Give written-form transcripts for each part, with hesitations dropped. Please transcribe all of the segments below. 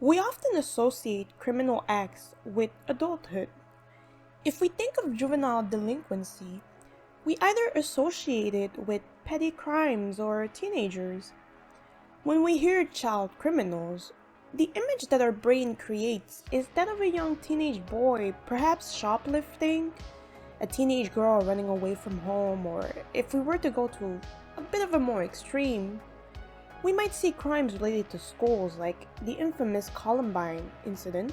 We often associate criminal acts with adulthood. If we think of juvenile delinquency, we either associate it with petty crimes or teenagers. When we hear child criminals, the image that our brain creates is that of a young teenage boy, perhaps shoplifting, a teenage girl running away from home, or if we were to go to a bit of a more extreme, we might see crimes related to schools like the infamous Columbine incident.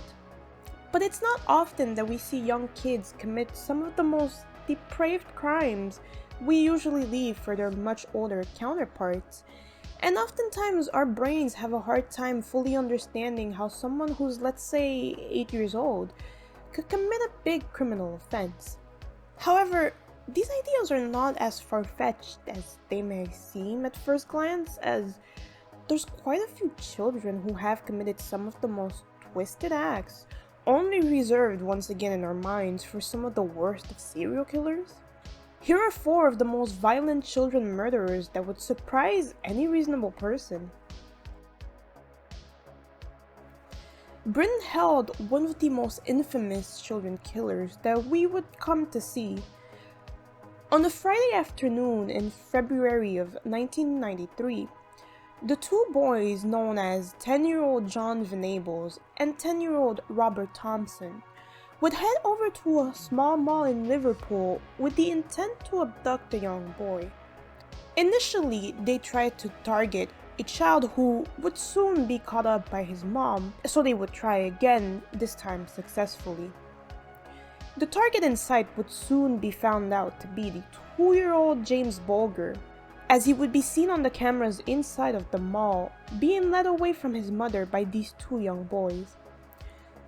But it's not often that we see young kids commit some of the most depraved crimes we usually leave for their much older counterparts. And oftentimes our brains have a hard time fully understanding how someone who's, let's say, 8 years old could commit a big criminal offense. However, these ideas are not as far-fetched as they may seem at first glance, as there's quite a few children who have committed some of the most twisted acts, only reserved once again in our minds for some of the worst of serial killers. Here are 4 of the most violent children murderers that would surprise any reasonable person. Britain held one of the most infamous children killers that we would come to see. On a Friday afternoon in February of 1993, the 2 boys known as 10-year-old John Venables and 10-year-old Robert Thompson would head over to a small mall in Liverpool with the intent to abduct a young boy. Initially, they tried to target a child who would soon be caught up by his mom, so they would try again, this time successfully. The target in sight would soon be found out to be the 2-year-old James Bulger, as he would be seen on the cameras inside of the mall, being led away from his mother by these 2 young boys.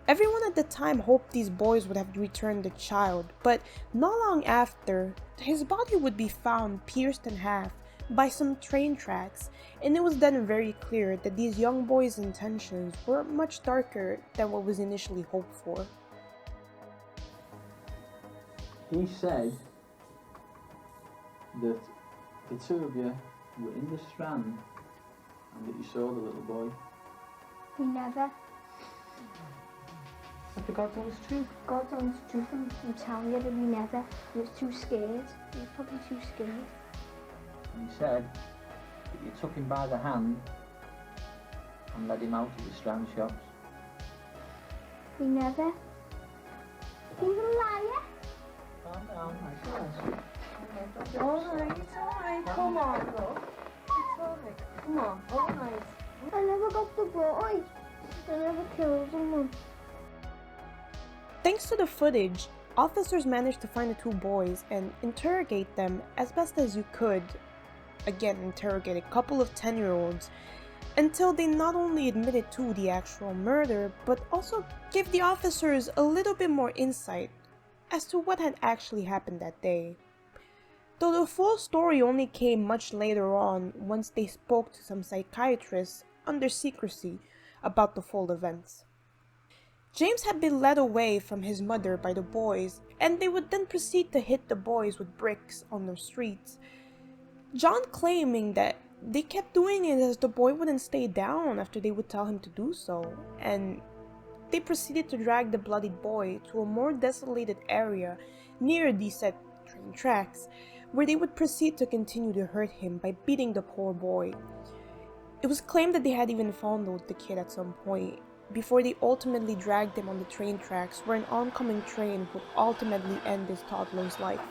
Everyone at the time hoped these boys would have returned the child, but not long after, his body would be found pierced in half by some train tracks, and it was then very clear that these young boys' intentions were much darker than what was initially hoped for. He said that the 2 of you were in the Strand and that you saw the little boy. We never. I forgot that was true. God knows the truth, and I'm telling you that we never. We were too scared. We were probably too scared. And he said that you took him by the hand and led him out of the Strand shops. We never. He's a liar. Calm down, my gosh. Alright, come on, love. It's alright, come on, alright. I never got the boy. I never killed someone. Thanks to the footage, officers managed to find the 2 boys and interrogate them as best as you could. Again, interrogate a couple of 10-year-olds until they not only admitted to the actual murder, but also gave the officers a little bit more insight as to what had actually happened that day. Though the full story only came much later on once they spoke to some psychiatrists under secrecy about the full events. James had been led away from his mother by the boys, and they would then proceed to hit the boys with bricks on the streets. John claiming that they kept doing it as the boy wouldn't stay down after they would tell him to do so, and they proceeded to drag the bloodied boy to a more desolated area near the said train tracks, where they would proceed to continue to hurt him by beating the poor boy. It was claimed that they had even followed the kid at some point, before they ultimately dragged him on the train tracks where an oncoming train would ultimately end this toddler's life.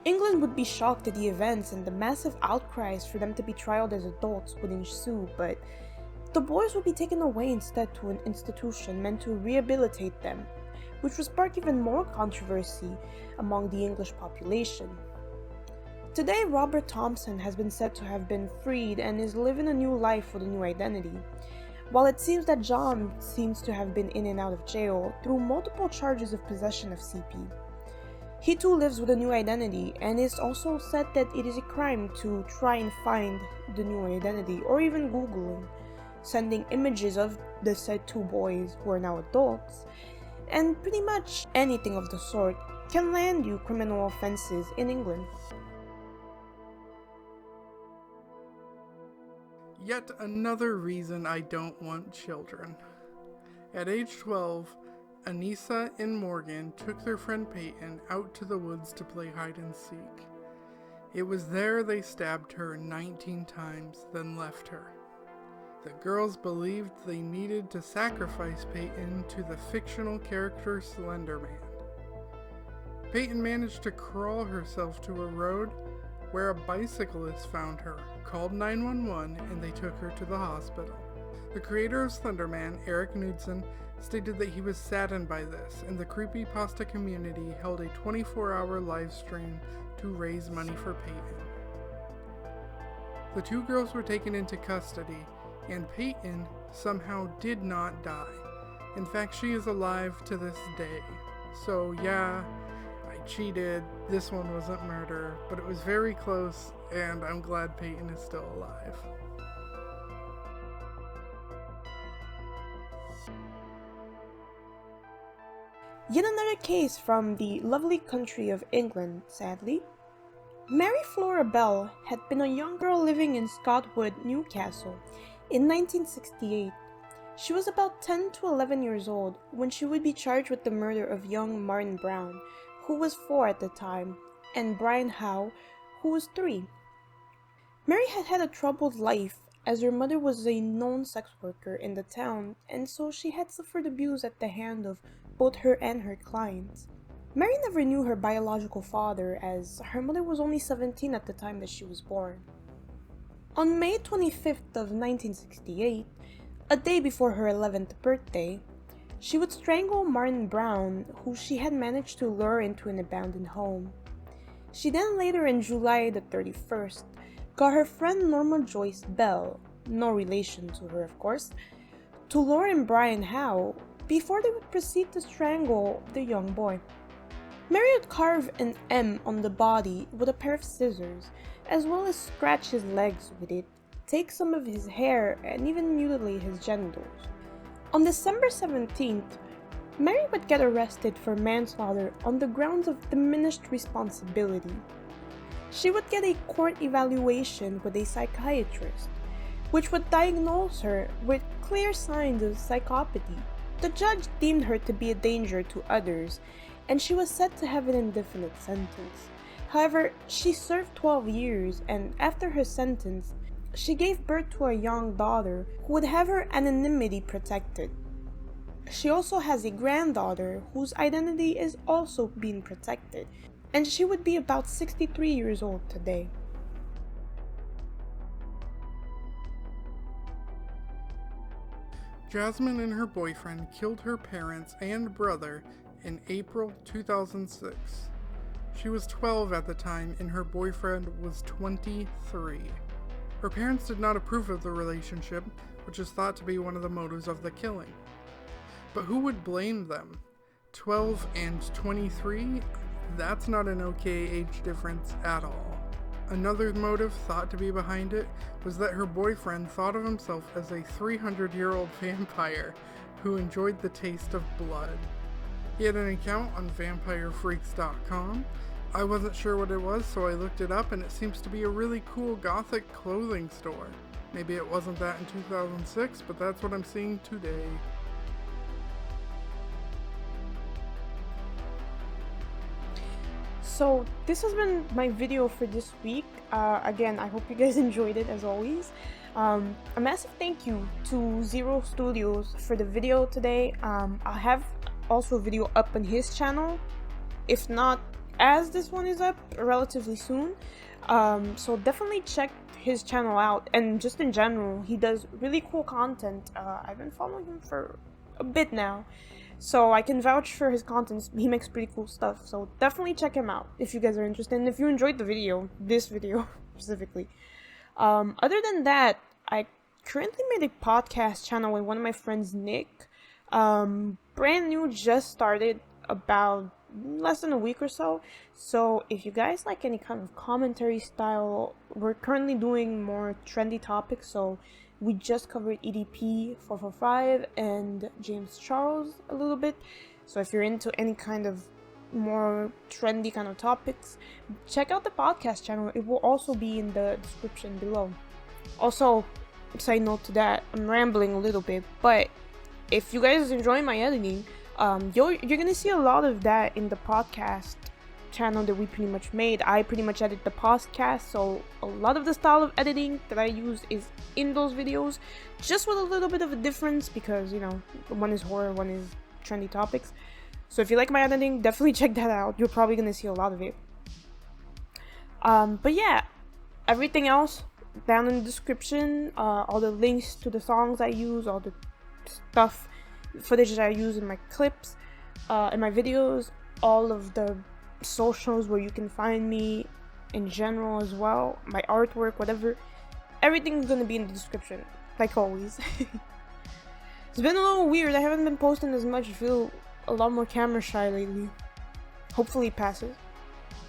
England would be shocked at the events, and the massive outcries for them to be trialed as adults would ensue, but the boys would be taken away instead to an institution meant to rehabilitate them, which would spark even more controversy among the English population. Today, Robert Thompson has been said to have been freed and is living a new life with a new identity, while it seems that John seems to have been in and out of jail through multiple charges of possession of CP. He too lives with a new identity, and it's also said that it is a crime to try and find the new identity, or even Googling, sending images of the said 2 boys who are now adults, and pretty much anything of the sort can land you criminal offenses in England. Yet another reason I don't want children. At age 12, Anissa and Morgan took their friend Peyton out to the woods to play hide and seek. It was there they stabbed her 19 times, then left her. The girls believed they needed to sacrifice Peyton to the fictional character Slender Man. Peyton managed to crawl herself to a road where a bicyclist found her, called 911, and they took her to the hospital. The creator of Slender Man, Eric Knudsen, stated that he was saddened by this, and the creepypasta community held a 24-hour live stream to raise money for Peyton. The two girls were taken into custody, and Peyton somehow did not die. In fact, she is alive to this day. So yeah, I cheated, this one wasn't murder, but it was very close, and I'm glad Peyton is still alive. Yet another case from the lovely country of England, sadly. Mary Flora Bell had been a young girl living in Scotwood, Newcastle, in 1968. She was about 10 to 11 years old when she would be charged with the murder of young Martin Brown, who was 4 at the time, and Brian Howe, who was 3. Mary had had a troubled life, as her mother was a known sex worker in the town, and so she had suffered abuse at the hand of both her and her clients. Mary never knew her biological father, as her mother was only 17 at the time that she was born. On May 25th of 1968, a day before her 11th birthday, she would strangle Martin Brown, who she had managed to lure into an abandoned home. She then later, on July the 31st, got her friend Norma Joyce Bell, no relation to her of course, to lure in Brian Howe before they would proceed to strangle the young boy. Mary would carve an M on the body with a pair of scissors, as well as scratch his legs with it, take some of his hair, and even mutilate his genitals. On December 17th, Mary would get arrested for manslaughter on the grounds of diminished responsibility. She would get a court evaluation with a psychiatrist, which would diagnose her with clear signs of psychopathy. The judge deemed her to be a danger to others, and she was set to have an indefinite sentence. However, she served 12 years, and after her sentence, she gave birth to a young daughter who would have her anonymity protected. She also has a granddaughter whose identity is also being protected, and she would be about 63 years old today. Jasmine and her boyfriend killed her parents and brother in April 2006. She was 12 at the time and her boyfriend was 23. Her parents did not approve of the relationship, which is thought to be one of the motives of the killing. But who would blame them? 12 and 23? That's not an okay age difference at all. Another motive thought to be behind it was that her boyfriend thought of himself as a 300-year-old vampire who enjoyed the taste of blood. He had an account on vampirefreaks.com. I wasn't sure what it was, so I looked it up, and it seems to be a really cool gothic clothing store. Maybe it wasn't that in 2006, but that's what I'm seeing today. So this has been my video for this week. Again, I hope you guys enjoyed it as always. A massive thank you to @XeroStudios for the video today. I'll have also a video up on his channel, if not as this one is up, relatively soon. So definitely check his channel out, and just in general, he does really cool content. I've been following him for a bit now, so I can vouch for his content. He makes pretty cool stuff, so definitely check him out if you guys are interested, and if you enjoyed the video, this video specifically. Other than that, I currently made a podcast channel with one of my friends, Nick. Brand new, just started about less than a week or so. So if you guys like any kind of commentary style, we're currently doing more trendy topics. So we just covered EDP 445 and James Charles a little bit. So if you're into any kind of more trendy kind of topics, check out the podcast channel. It will also be in the description below. Also, side note to that, I'm rambling a little bit, but if you guys enjoy my editing, you're gonna see a lot of that in the podcast channel that we pretty much made. I pretty much edit the podcast, so a lot of the style of editing that I use is in those videos, just with a little bit of a difference because, you know, one is horror, one is trendy topics. So if you like my editing, definitely check that out. You're probably gonna see a lot of it. But yeah, everything else down in the description, all the links to the songs I use, all the stuff, footage that I use in my clips, in my videos, all of the socials where you can find me in general as well, my artwork, whatever, everything's gonna be in the description, like always. It's been a little weird. I haven't been posting as much. I feel a lot more camera shy lately. Hopefully it passes.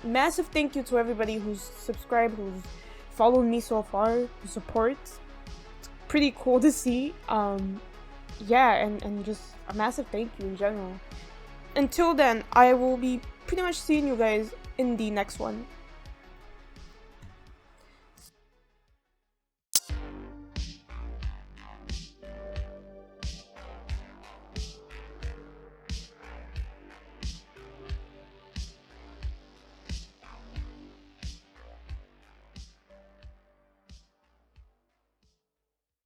Massive thank you to everybody who's subscribed, who's followed me so far, who supports. It's pretty cool to see. Yeah, and just a massive thank you in general. Until then, I will be pretty much seeing you guys in the next one.